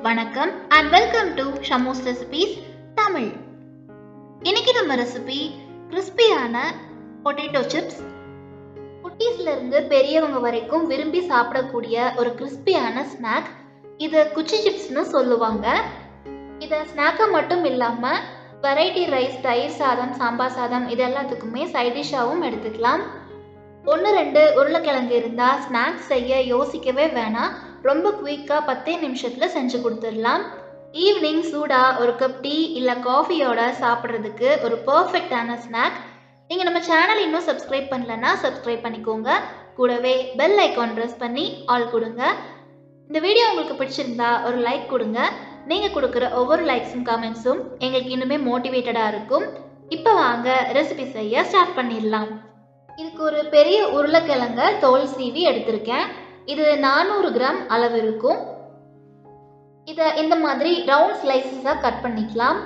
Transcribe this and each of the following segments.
வணக்கம் and welcome to Shamo's recipes Tamil. இன்னைக்கு நம்ம ரெசிபி கிறிஸ்பியான பொட்டேட்டோ சிப்ஸ். குட்டீஸ்ல இருந்து பெரியவங்க வரைக்கும் விரும்பி சாப்பிடக்கூடிய ஒரு கிறிஸ்பியான ஸ்நாக். இது குச்சி சிப்ஸ்னு சொல்லுவாங்க. இதை ஸ்நாக்கா மட்டும் இல்லாம வெரைட்டி ரைஸ், தயிர் சாதம், சாம்பார் சாதம் இது எல்லாத்துக்குமே சைட் டிஷ்ஷாகவும் எடுத்துக்கலாம். 1-2 உருளைக்கிழங்கு இருந்தால் ஸ்நாக்ஸ் செய்ய யோசிக்கவே வேணாம். ரொம்ப குயிக்காக 10 நிமிஷத்தில் செஞ்சு கொடுத்துடலாம். ஈவினிங் சூடாக ஒரு கப் டீ இல்லை காஃபியோட சாப்பிட்றதுக்கு ஒரு பர்ஃபெக்டான ஸ்நாக். நீங்கள் நம்ம சேனல் இன்னும் சப்ஸ்கிரைப் பண்ணலன்னா சப்ஸ்கிரைப் பண்ணிக்கோங்க. கூடவே பெல் ஐக்கான் ப்ரெஸ் பண்ணி ஆல் கொடுங்க. இந்த வீடியோ உங்களுக்கு பிடிச்சிருந்தா ஒரு லைக் கொடுங்க. நீங்கள் கொடுக்குற ஒவ்வொரு லைக்ஸும் கமெண்ட்ஸும் எங்களுக்கு இன்னுமே மோட்டிவேட்டடாக இருக்கும். இப்போ வாங்க ரெசிபி செய்ய ஸ்டார்ட் பண்ணிடலாம். இதுக்கு ஒரு பெரிய உருளைக்கிழங்க தோல் சீவி எடுத்திருக்கேன். இது 400 கிராம் அளவு இருக்கும். இதை இந்த மாதிரி ரவுண்ட் ஸ்லைசஸாக கட் பண்ணிக்கலாம்.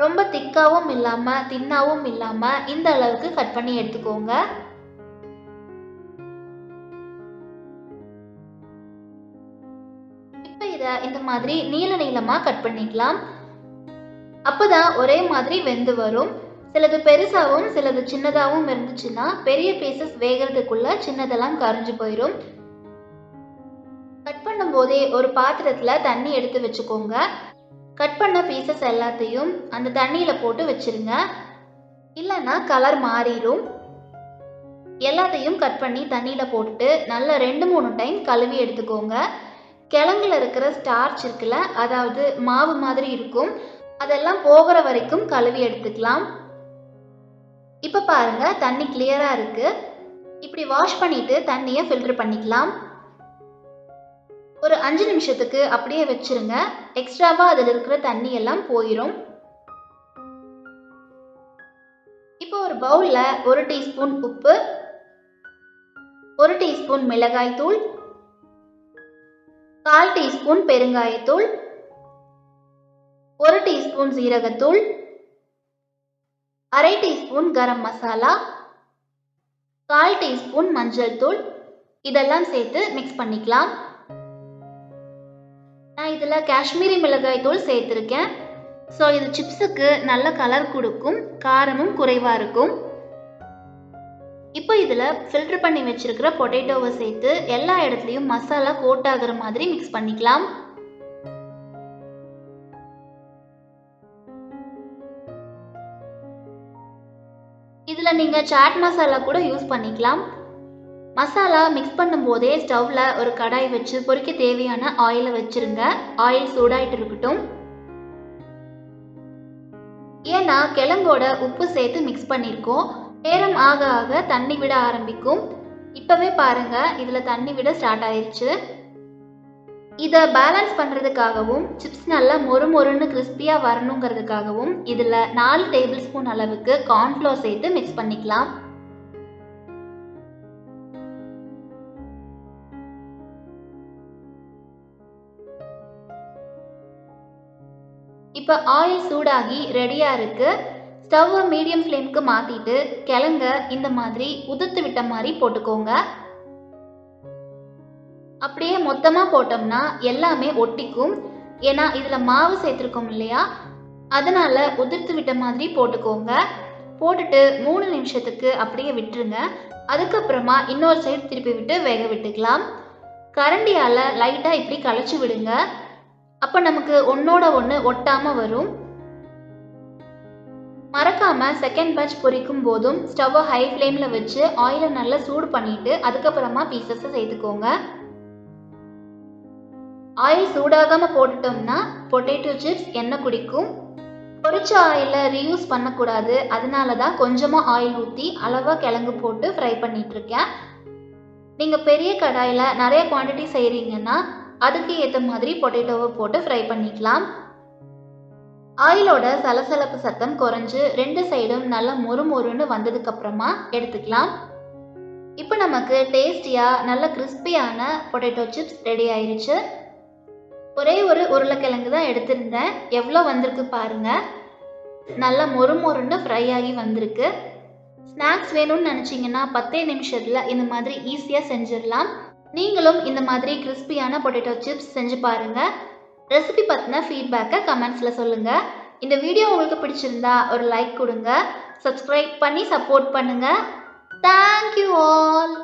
ரொம்ப திக்காவும் இல்லாம தின்னாவும் இல்லாம இந்த அளவுக்கு கட் பண்ணி எடுத்துக்கோங்க. இப்போ இதை இந்த மாதிரி நீள நீளமா கட் பண்ணிக்கலாம். அப்பதான் ஒரே மாதிரி வெந்து வரும். சிலது பெருசாகவும் சிலது சின்னதாகவும் இருந்துச்சுன்னா பெரிய பீசஸ் வேகிறதுக்குள்ள சின்னதெல்லாம் கரைஞ்சு போயிடும். கட் பண்ணும் போதே ஒரு பாத்திரத்துல தண்ணி எடுத்து வச்சுக்கோங்க. கட் பண்ண பீசஸ் எல்லாத்தையும் அந்த தண்ணியில போட்டு வச்சிருங்க, இல்லைன்னா கலர் மாறிடும். எல்லாத்தையும் கட் பண்ணி தண்ணியில போட்டுட்டு நல்லா 2-3 டைம் கழுவி எடுத்துக்கோங்க. கிழங்குல இருக்கிற ஸ்டார்ச் இருக்குல்ல, அதாவது மாவு மாதிரி இருக்கும், அதெல்லாம் போகிற வரைக்கும் கழுவி எடுத்துக்கலாம். இப்போ பாருங்க, தண்ணி கிளியரா இருக்கு. இப்படி வாஷ் பண்ணிட்டு தண்ணியை ஃபில்டர் பண்ணிக்கலாம். ஒரு 5 நிமிஷத்துக்கு அப்படியே வச்சிருங்க. எக்ஸ்ட்ராவா அதில் இருக்கிற தண்ணி எல்லாம் போயிடும். இப்போ ஒரு பவுல்ல 1 டீஸ்பூன் உப்பு, 1 டீஸ்பூன் மிளகாய் தூள், 1/4 டீஸ்பூன் பெருங்காயத்தூள், 1 டீஸ்பூன் சீரகத்தூள், 1/2 டீஸ்பூன் கரம் மசாலா, 1/4 டீஸ்பூன் மஞ்சள் தூள் இதெல்லாம் சேர்த்து மிக்ஸ் பண்ணிக்கலாம். நான் இதில் காஷ்மீரி மிளகாய் தூள் சேர்த்துருக்கேன். ஸோ இது சிப்ஸுக்கு நல்ல கலர் கொடுக்கும், காரமும் குறைவாக இருக்கும். இப்போ இதில் ஃபில்டர் பண்ணி வச்சிருக்கிற பொட்டேட்டோவை சேர்த்து எல்லா இடத்துலையும் மசாலா கோட் ஆகிற மாதிரி மிக்ஸ் பண்ணிக்கலாம். இதில் நீங்கள் சாட் மசாலா கூட யூஸ் பண்ணிக்கலாம். மசாலா மிக்ஸ் பண்ணும் போதே ஸ்டவ்ல ஒரு கடாய் வச்சு பொரிக்க தேவையான ஆயிலை வச்சிருங்க. ஆயில் சூடாயிட்டு இருக்கட்டும். ஏன்னா கிழங்கோட உப்பு சேர்த்து மிக்ஸ் பண்ணியிருக்கோம். நேரம் ஆக ஆக தண்ணி விட ஆரம்பிக்கும். இப்பவே பாருங்க, இதுல தண்ணி விட ஸ்டார்ட் ஆயிருச்சு. இதை பேலன்ஸ் பண்ணுறதுக்காகவும் சிப்ஸ் நல்லா மொறு மொறுன்னு கிறிஸ்பியாக வரணுங்கிறதுக்காகவும் இதில் 4 டேபிள் ஸ்பூன் அளவுக்கு கார்ன்ஃப்ளோர் சேர்த்து மிக்ஸ் பண்ணிக்கலாம். இப்போ ஆயில் சூடாகி ரெடியாக இருக்கு. ஸ்டவ்வை மீடியம் ஃப்ளேமுக்கு மாற்றிட்டு கிழங்க இந்த மாதிரி உதுத்து விட்ட மாதிரி போட்டுக்கோங்க. அப்படியே மொத்தமாக போட்டோம்னா எல்லாமே ஒட்டிக்கும். ஏன்னா இதில் மாவு சேர்த்துருக்கோம் இல்லையா, அதனால உதிர்த்து விட்ட மாதிரி போட்டுக்கோங்க. போட்டுட்டு 3 நிமிஷத்துக்கு அப்படியே விட்டுருங்க. அதுக்கப்புறமா இன்னொரு சைடு திருப்பி விட்டு வேக விட்டுக்கலாம். கரண்டியால் லைட்டாக இப்படி களைச்சி விடுங்க. அப்போ நமக்கு ஒன்றோட ஒன்று ஒட்டாமல் வரும். மறக்காம செகண்ட் பேட்ச் பொரிக்கும் போதும் ஸ்டவ்வை ஹை ஃப்ளேமில் வச்சு ஆயிலை நல்லா சூடு பண்ணிட்டு அதுக்கப்புறமா பீசஸை சேர்த்துக்கோங்க. ஆயில் சூடாகாம போட்டுட்டோம்னா பொட்டேட்டோ சிப்ஸ் எண்ணெய் குடிக்கும். பொரிச்ச ஆயிலை ரீயூஸ் பண்ணக்கூடாது. அதனால தான் கொஞ்சமாக ஆயில் ஊற்றி அளவாக கிழங்கு போட்டு ஃப்ரை பண்ணிட்டு இருக்கேன். நீங்கள் பெரிய கடாயில் நிறைய குவான்டிட்டி செய்கிறீங்கன்னா அதுக்கு ஏற்ற மாதிரி பொட்டேட்டோவை போட்டு ஃப்ரை பண்ணிக்கலாம். ஆயிலோட சலசலப்பு சத்தம் குறைஞ்சு 2 சைடும் நல்லா மொறு மொறுன்னு வந்ததுக்கு அப்புறமா எடுத்துக்கலாம். இப்போ நமக்கு டேஸ்டியாக நல்ல கிறிஸ்பியான பொட்டேட்டோ சிப்ஸ் ரெடி ஆயிருச்சு. ஒரே ஒரு உருளைக்கிழங்கு தான் எடுத்திருந்தேன். எவ்வளோ வந்திருக்கு பாருங்க, நல்லா மொறு மொறுன்னு ஃப்ரை ஆகி வந்திருக்கு. ஸ்நாக்ஸ் வேணும்னு நினச்சிங்கன்னா 10 நிமிஷத்தில் இந்த மாதிரி ஈஸியாக செஞ்சிடலாம். நீங்களும் இந்த மாதிரி கிறிஸ்பியான பொட்டேட்டோ சிப்ஸ் செஞ்சு பாருங்க. ரெசிபி பற்றின ஃபீட்பேக்கை கமெண்ட்ஸில் சொல்லுங்கள். இந்த வீடியோ உங்களுக்கு பிடிச்சிருந்தா ஒரு லைக் கொடுங்க. சப்ஸ்கிரைப் பண்ணி சப்போர்ட் பண்ணுங்கள். Thank you all.